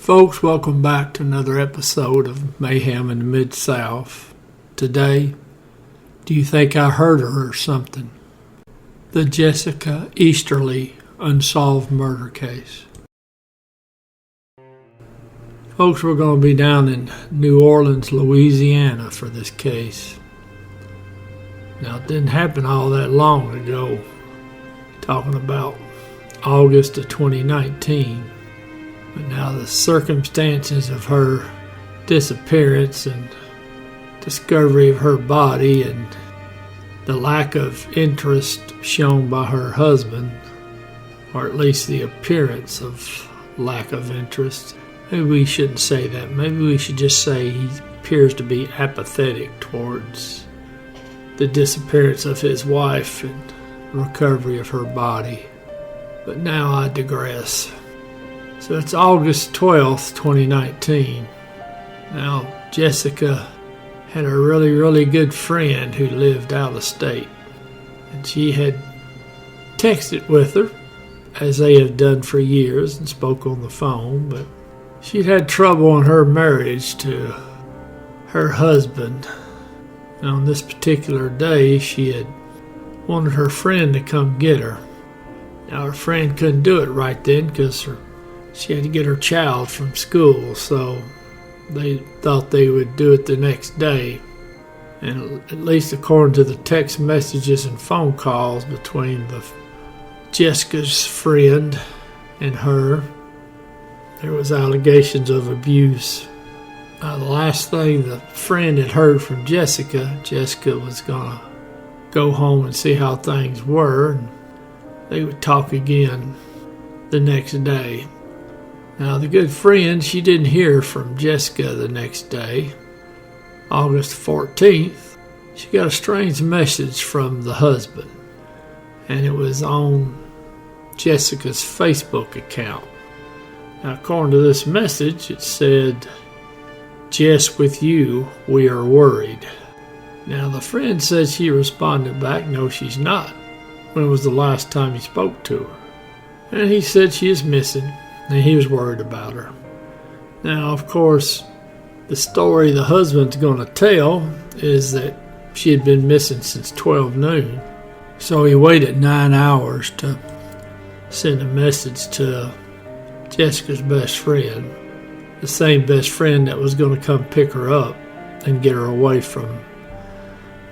Folks, welcome back to another episode of Mayhem in the Midsouth. Today, do you think I heard her or something? The Jessica Easterly Unsolved Murder Case. Folks, we're going to be down in New Orleans, Louisiana for this case. Now, it didn't happen all that long ago. Talking about August of 2019. But now the circumstances of her disappearance and discovery of her body and the lack of interest shown by her husband, or at least the appearance of lack of interest. Maybe we shouldn't say that. Maybe we should just say he appears to be apathetic towards the disappearance of his wife and recovery of her body. But now I digress. So it's August 12th, 2019. Now, Jessica had a really good friend who lived out of state. And she had texted with her, as they have done for years, and spoke on the phone. But she'd had trouble in her marriage to her husband. And on this particular day, she had wanted her friend to come get her. Now, her friend couldn't do it right then because she had to get her child from school, so they thought they would do it the next day. And at least according to the text messages and phone calls between Jessica's friend and her, there was allegations of abuse. The last thing the friend had heard from Jessica was going to go home and see how things were, and they would talk again the next day. Now, the good friend, she didn't hear from Jessica the next day. August 14th, she got a strange message from the husband, and it was on Jessica's Facebook account. Now, according to this message, it said, "Jess, with you, we are worried." Now, the friend said she responded back, "No, she's not. When was the last time you spoke to her?" And he said she is missing. And he was worried about her. Now, of course, the story the husband's going to tell is that she had been missing since 12 noon. So he waited 9 hours to send a message to Jessica's best friend, the same best friend that was going to come pick her up and get her away from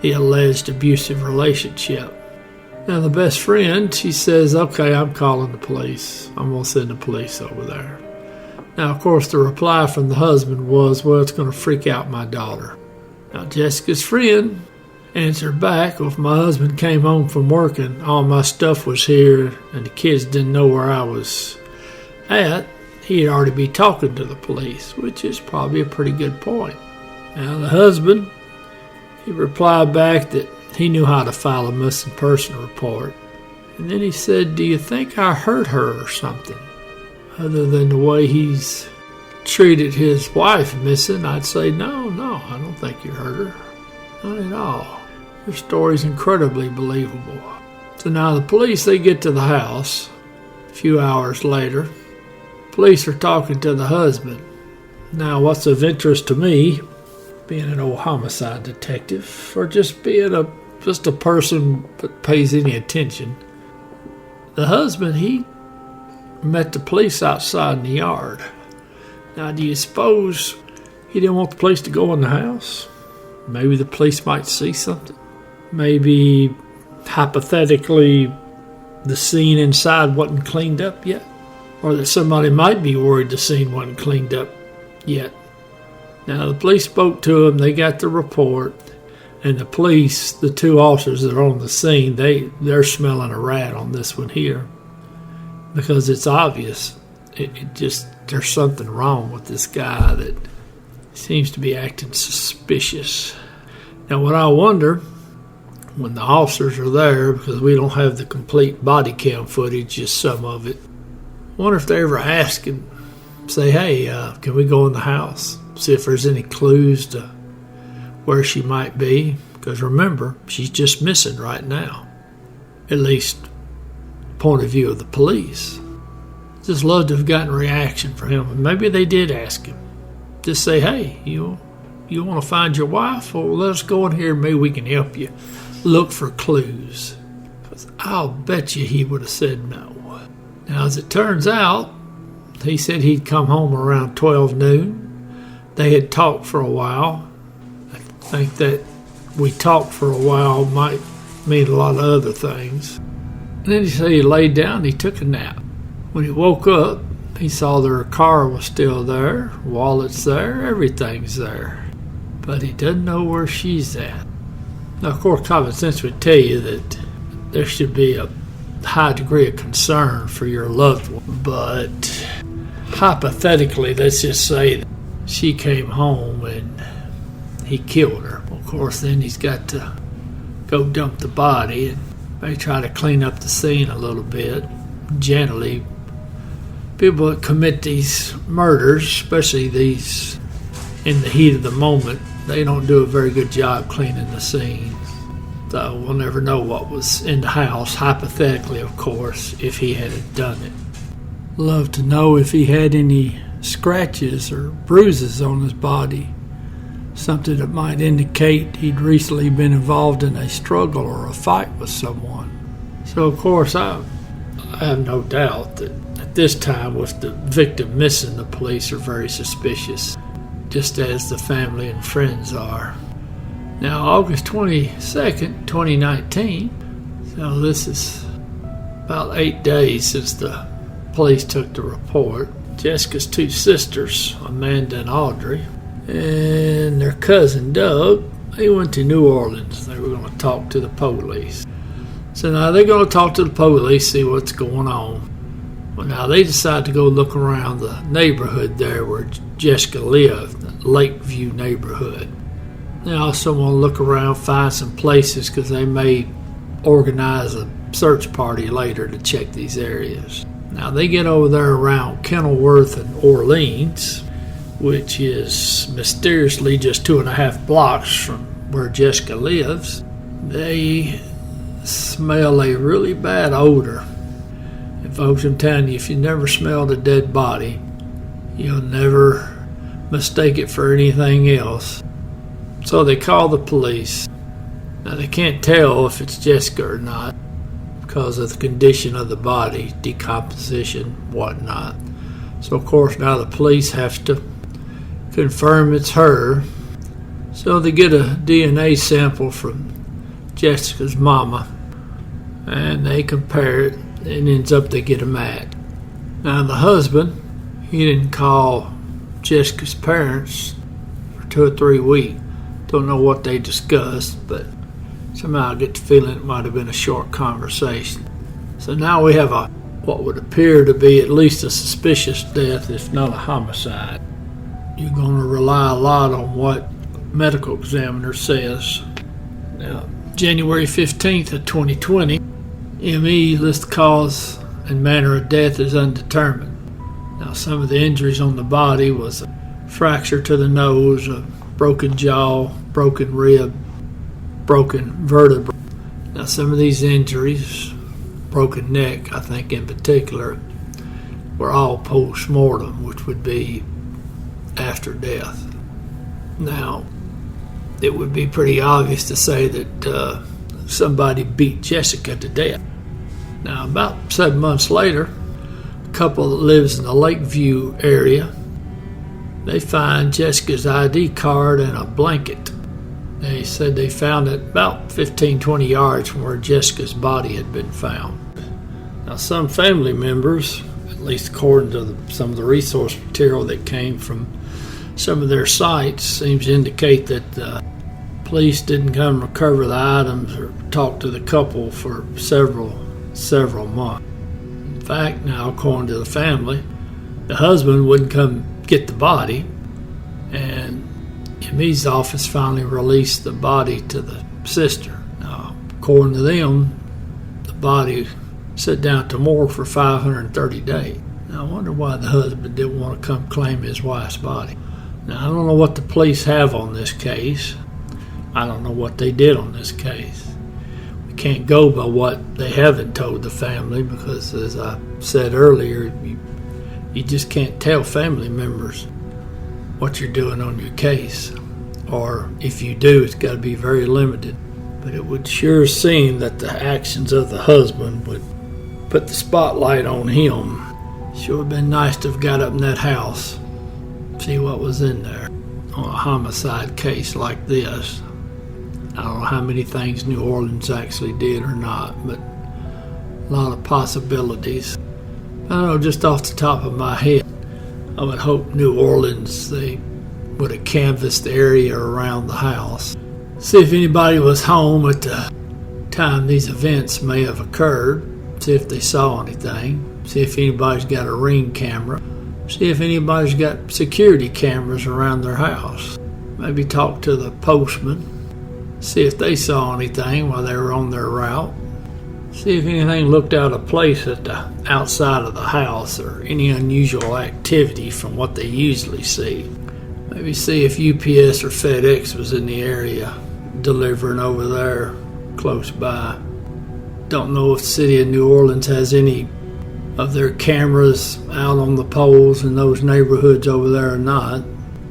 the alleged abusive relationship. Now, the best friend, she says, "Okay, I'm calling the police. I'm going to send the police over there." Now, of course, the reply from the husband was, "Well, it's going to freak out my daughter." Now, Jessica's friend answered back, "Well, if my husband came home from work and all my stuff was here and the kids didn't know where I was at, he'd already be talking to the police," which is probably a pretty good point. Now, the husband, he replied back that he knew how to file a missing person report. And then he said, "Do you think I hurt her or something? Other than the way he's treated his wife missing, I'd say, no, I don't think you hurt her. Not at all. Your story's incredibly believable." So now the police, they get to the house a few hours later. Police are talking to the husband. Now, what's of interest to me, being an old homicide detective, or just being a person that pays any attention, the husband, he met the police outside in the yard. Now, do you suppose he didn't want the police to go in the house? Maybe the police might see something. Maybe, hypothetically, the scene inside wasn't cleaned up yet. Or that somebody might be worried the scene wasn't cleaned up yet. Now, the police spoke to him, they got the report, and the police, the two officers that are on the scene, they're smelling a rat on this one here. Because it's obvious. There's something wrong with this guy that seems to be acting suspicious. Now, what I wonder, when the officers are there, because we don't have the complete body cam footage, just some of it, I wonder if they ever ask him, say, "Hey, can we go in the house? See if there's any clues to where she might be," because remember, she's just missing right now, at least point of view of the police. Just love to have gotten a reaction from him. And maybe they did ask him. Just say, hey, you want to find your wife? Well, let us go in here. Maybe we can help you look for clues. Because I'll bet you he would have said no. Now, as it turns out, he said he'd come home around 12 noon. They had talked for a while. I think that we talked for a while might mean a lot of other things. And then he said he laid down and he took a nap. When he woke up, he saw their car was still there, wallet's there, everything's there. But he doesn't know where she's at. Now, of course, common sense would tell you that there should be a high degree of concern for your loved one. But hypothetically, let's just say that she came home and he killed her. Of course, then he's got to go dump the body and maybe try to clean up the scene a little bit. Generally, people that commit these murders, especially these in the heat of the moment, they don't do a very good job cleaning the scene. So we'll never know what was in the house, hypothetically, of course, if he had done it. Love to know if he had any scratches or bruises on his body, something that might indicate he'd recently been involved in a struggle or a fight with someone. So, of course, I have no doubt that at this time, with the victim missing, the police are very suspicious, just as the family and friends are. Now, August 22nd, 2019, so this is about 8 days since the police took the report. Jessica's two sisters, Amanda and Audrey, and their cousin Doug, they went to New Orleans. They were going to talk to the police. So now they're going to talk to the police, see what's going on. Well, now they decide to go look around the neighborhood there where Jessica lived, the Lakeview neighborhood. They also want to look around, find some places, because they may organize a search party later to check these areas. Now they get over there around Kenilworth and Orleans, which is mysteriously just 2.5 blocks from where Jessica lives. They smell a really bad odor. And folks, I'm telling you, if you never smelled a dead body, you'll never mistake it for anything else. So they call the police. Now they can't tell if it's Jessica or not because of the condition of the body, decomposition, whatnot. So of course now the police have to confirm it's her. So they get a DNA sample from Jessica's mama and they compare it, and ends up they get a match. Now the husband, he didn't call Jessica's parents for 2 or 3 weeks. Don't know what they discussed, but somehow I get the feeling it might have been a short conversation. So now we have what would appear to be at least a suspicious death, if not a homicide. You're going to rely a lot on what medical examiner says. Now, January 15th of 2020, ME lists cause and manner of death as undetermined. Now, some of the injuries on the body was a fracture to the nose, a broken jaw, broken rib, broken vertebra. Now, some of these injuries, broken neck, I think in particular, were all post-mortem, which would be after death. Now, it would be pretty obvious to say that somebody beat Jessica to death. Now, about 7 months later, a couple that lives in the Lakeview area, they find Jessica's ID card and a blanket. They said they found it about 15-20 yards from where Jessica's body had been found. Now, some family members, at least according to some of the resource material that came from some of their sites, seems to indicate that the police didn't come recover the items or talk to the couple for several months. In fact, now, according to the family, the husband wouldn't come get the body, and ME's office finally released the body to the sister. Now, according to them, the body sat down at the morgue for 530 days. Now, I wonder why the husband didn't want to come claim his wife's body. Now, I don't know what the police have on this case. I don't know what they did on this case. We can't go by what they haven't told the family because, as I said earlier, you You just can't tell family members what you're doing on your case. Or if you do, it's got to be very limited. But it would sure seem that the actions of the husband would put the spotlight on him. Sure would have been nice to have got up in that house, see what was in there on a homicide case like this. I don't know how many things New Orleans actually did or not, but a lot of possibilities. I don't know, just off the top of my head, I would hope New Orleans, they would have canvassed the area around the house. See if anybody was home at the time these events may have occurred. See if they saw anything. See if anybody's got a Ring camera. See if anybody's got security cameras around their house. Maybe talk to the postman. See if they saw anything while they were on their route. See if anything looked out of place at the outside of the house or any unusual activity from what they usually see. Maybe see if UPS or FedEx was in the area delivering over there close by. Don't know if the city of New Orleans has any of their cameras out on the poles in those neighborhoods over there or not.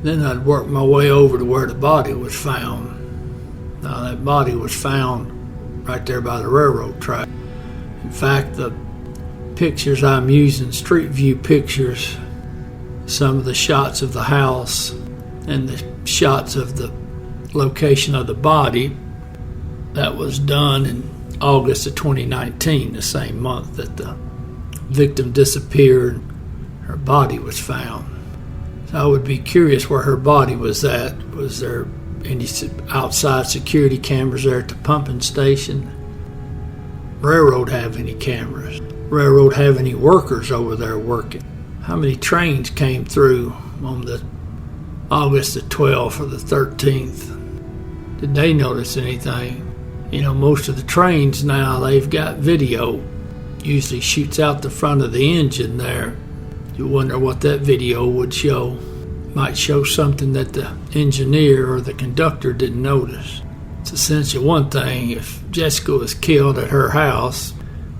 Then I'd work my way over to where the body was found. Now that body was found right there by the railroad track. In fact, the pictures I'm using, street view pictures, some of the shots of the house and the shots of the location of the body, that was done in August of 2019, the same month that the victim disappeared, her body was found. So I would be curious where her body was at. Was there any outside security cameras there at the pumping station? Railroad have any cameras? Railroad have any workers over there working? How many trains came through on the August the 12th or the 13th? Did they notice anything? You know, most of the trains now, they've got video. Usually shoots out the front of the engine there. You wonder what that video would show. Might show something that the engineer or the conductor didn't notice. It's essentially one thing, if Jessica was killed at her house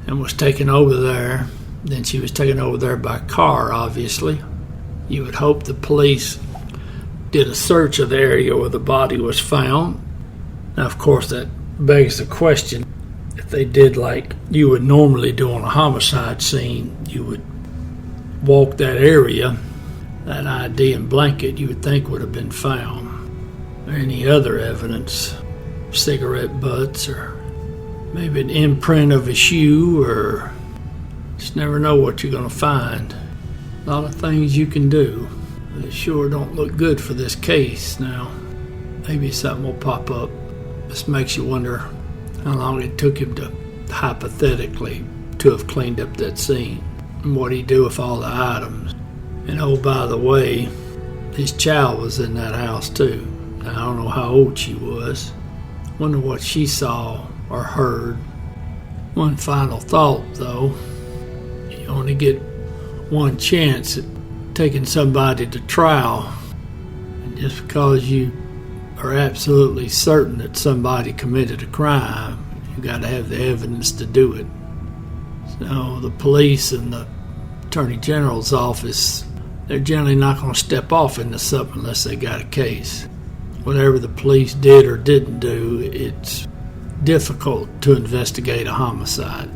and was taken over there, then she was taken over there by car, obviously. You would hope the police did a search of the area where the body was found. Now, of course, that begs the question, if they did like you would normally do on a homicide scene, you would walk that area, that ID and blanket you would think would have been found. Or any other evidence, cigarette butts or maybe an imprint of a shoe, or just never know what you're going to find. A lot of things you can do. It sure don't look good for this case now. Maybe something will pop up. This makes you wonder how long it took him to hypothetically to have cleaned up that scene, and what he'd do with all the items. And oh, by the way, his child was in that house too. Now, I don't know how old she was. Wonder what she saw or heard. One final thought though, you only get one chance at taking somebody to trial, and just because you are absolutely certain that somebody committed a crime, you got to have the evidence to do it. So the police and the Attorney General's office, they're generally not going to step off into something unless they got a case. Whatever the police did or didn't do, it's difficult to investigate a homicide.